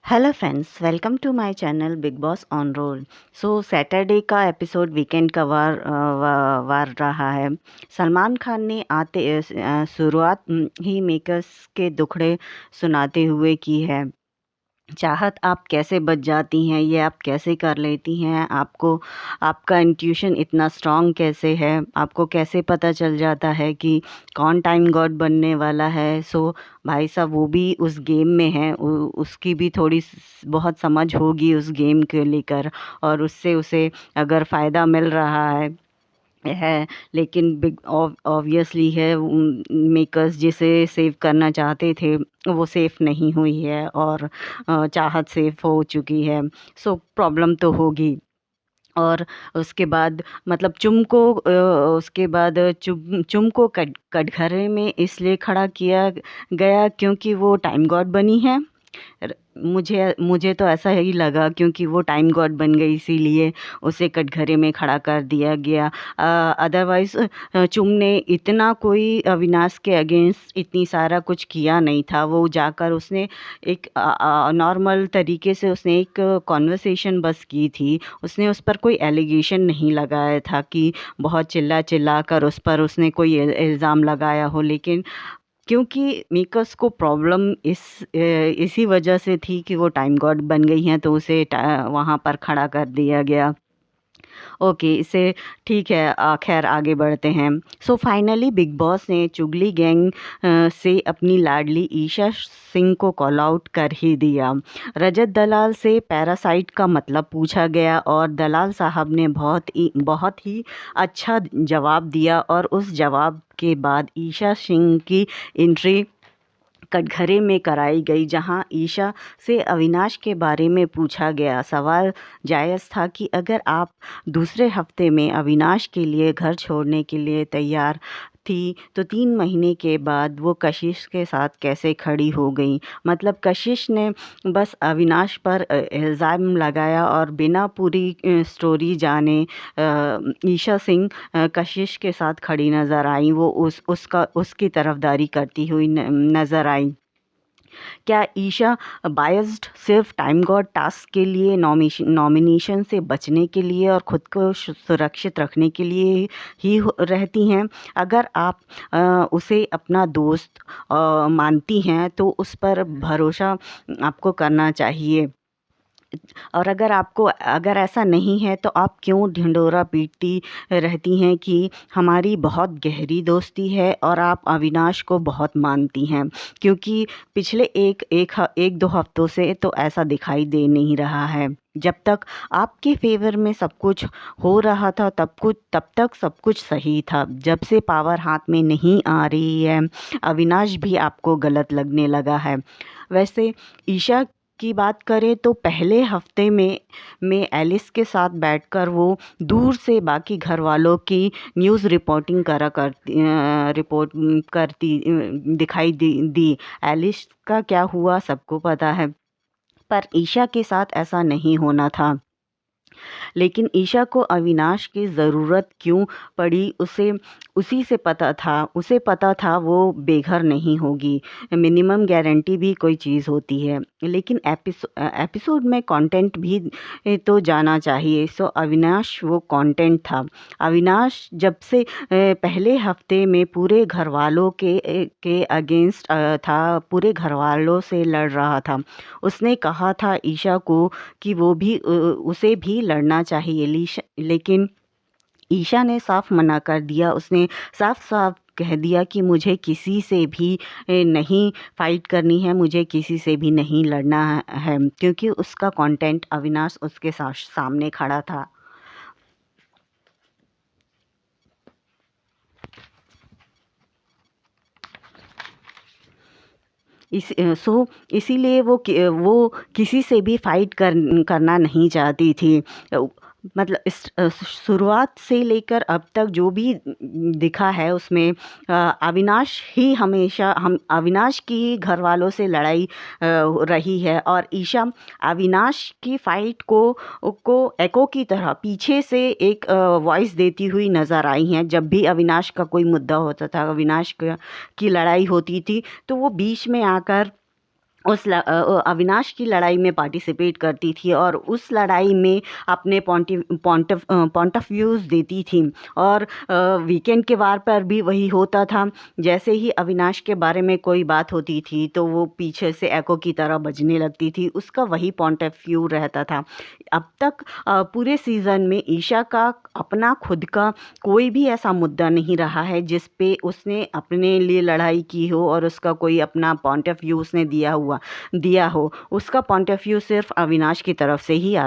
Hello friends, welcome to my channel Bigg Boss on roll. Saturday का episode weekend का वार रहा है। सलमान खान ने शुरुआत ही मेकर्स के दुखड़े सुनाते हुए की है। चाहत आप कैसे बच जाती हैं, ये आप कैसे कर लेती हैं, आपको आपका इंट्यूशन इतना स्ट्रांग कैसे है, आपको कैसे पता चल जाता है कि कौन टाइम गॉड बनने वाला है। भाई साहब वो भी उस गेम में है, उसकी भी थोड़ी बहुत समझ होगी उस गेम के लेकर, और उससे उसे अगर फ़ायदा मिल रहा है। लेकिन बिग ऑब्वियसली है, मेकर्स जिसे सेव करना चाहते थे वो सेफ नहीं हुई है, और चाहत सेफ हो चुकी है। प्रॉब्लम तो होगी। और उसके बाद मतलब उसके बाद चुम को कटघरे में इसलिए खड़ा किया गया क्योंकि वो टाइम गॉड बनी है। मुझे मुझे तो ऐसा ही लगा, क्योंकि वो टाइम गॉड बन गई इसीलिए उसे कटघरे में खड़ा कर दिया गया। अदरवाइज चुम ने इतना कोई अविनाश के अगेंस्ट इतनी सारा कुछ किया नहीं था। वो जाकर उसने एक नॉर्मल तरीके से उसने एक कॉन्वर्सेशन बस की थी। उसने उस पर कोई एलिगेशन नहीं लगाया था कि बहुत चिल्ला चिल्ला कर उस पर उसने कोई इल्ज़ाम लगाया हो। लेकिन क्योंकि मेकर्स को प्रॉब्लम इसी वजह से थी कि वो टाइम गॉड बन गई हैं, तो उसे वहाँ पर खड़ा कर दिया गया। ओके, इसे ठीक है। खैर आगे बढ़ते हैं। फाइनली बिग बॉस ने चुगली गैंग से अपनी लाडली ईशा सिंह को कॉल आउट कर ही दिया। रजत दलाल से पैरासाइट का मतलब पूछा गया और दलाल साहब ने बहुत ही अच्छा जवाब दिया, और उस जवाब के बाद ईशा सिंह की एंट्री कटघरे में कराई गई, जहां ईशा से अविनाश के बारे में पूछा गया। सवाल जायज़ था कि अगर आप दूसरे हफ्ते में अविनाश के लिए घर छोड़ने के लिए तैयार थी, तो 3 महीने के बाद वो कशिश के साथ कैसे खड़ी हो गई। मतलब कशिश ने बस अविनाश पर इल्ज़ाम लगाया, और बिना पूरी स्टोरी जाने ईशा सिंह कशिश के साथ खड़ी नज़र आई। वो उसकी तरफदारी करती हुई नज़र आई। क्या ईशा बायस्ड सिर्फ टाइम गॉड टास्क के लिए, नॉमिनेशन से बचने के लिए और ख़ुद को सुरक्षित रखने के लिए ही रहती हैं? अगर आप उसे अपना दोस्त मानती हैं तो उस पर भरोसा आपको करना चाहिए। और अगर ऐसा नहीं है तो आप क्यों ढिंढोरा पीटती रहती हैं कि हमारी बहुत गहरी दोस्ती है और आप अविनाश को बहुत मानती हैं? क्योंकि पिछले एक दो हफ्तों से तो ऐसा दिखाई दे नहीं रहा है। जब तक आपके फेवर में सब कुछ हो रहा था तब तक सब कुछ सही था। जब से पावर हाथ में नहीं आ रही है, अविनाश भी आपको गलत लगने लगा है। वैसे ईशा की बात करें तो पहले हफ्ते में एलिस के साथ बैठकर वो दूर से बाकी घर वालों की न्यूज़ रिपोर्टिंग रिपोर्ट करती दिखाई दी। एलिस का क्या हुआ सबको पता है, पर ईशा के साथ ऐसा नहीं होना था। लेकिन ईशा को अविनाश की ज़रूरत क्यों पड़ी, उसे पता था वो बेघर नहीं होगी। मिनिमम गारंटी भी कोई चीज़ होती है, लेकिन एपिसोड में कंटेंट भी तो जाना चाहिए। अविनाश वो कंटेंट था। अविनाश जब से पहले हफ्ते में पूरे घर वालों के अगेंस्ट था, पूरे घर वालों से लड़ रहा था। उसने कहा था ईशा को कि उसे भी लड़ना चाहिए, लेकिन ईशा ने साफ मना कर दिया। उसने साफ-साफ कह दिया कि मुझे किसी से भी नहीं फाइट करनी है, मुझे किसी से भी नहीं लड़ना है, क्योंकि उसका कंटेंट अविनाश उसके सामने खड़ा था। इसीलिए वो किसी से भी फाइट करना नहीं चाहती थी। मतलब शुरुआत से लेकर अब तक जो भी दिखा है उसमें अविनाश ही हमेशा हम अविनाश की ही घर वालों से लड़ाई रही है, और ईशा अविनाश की फाइट को एको की तरह पीछे से एक वॉइस देती हुई नज़र आई हैं। जब भी अविनाश का कोई मुद्दा होता था, की लड़ाई होती थी, तो वो बीच में आकर अविनाश की लड़ाई में पार्टिसिपेट करती थी और उस लड़ाई में अपने पॉइंट ऑफ व्यूज़ देती थी। और वीकेंड के वार पर भी वही होता था। जैसे ही अविनाश के बारे में कोई बात होती थी तो वो पीछे से एको की तरह बजने लगती थी, उसका वही पॉइंट ऑफ व्यू रहता था। अब तक पूरे सीज़न में ईशा का अपना खुद का कोई भी ऐसा मुद्दा नहीं रहा है जिस पे उसने अपने लिए लड़ाई की हो और उसका कोई अपना पॉइंट ऑफ व्यू उसने दिया हो। उसका पॉइंट ऑफ व्यू सिर्फ अविनाश की तरफ से ही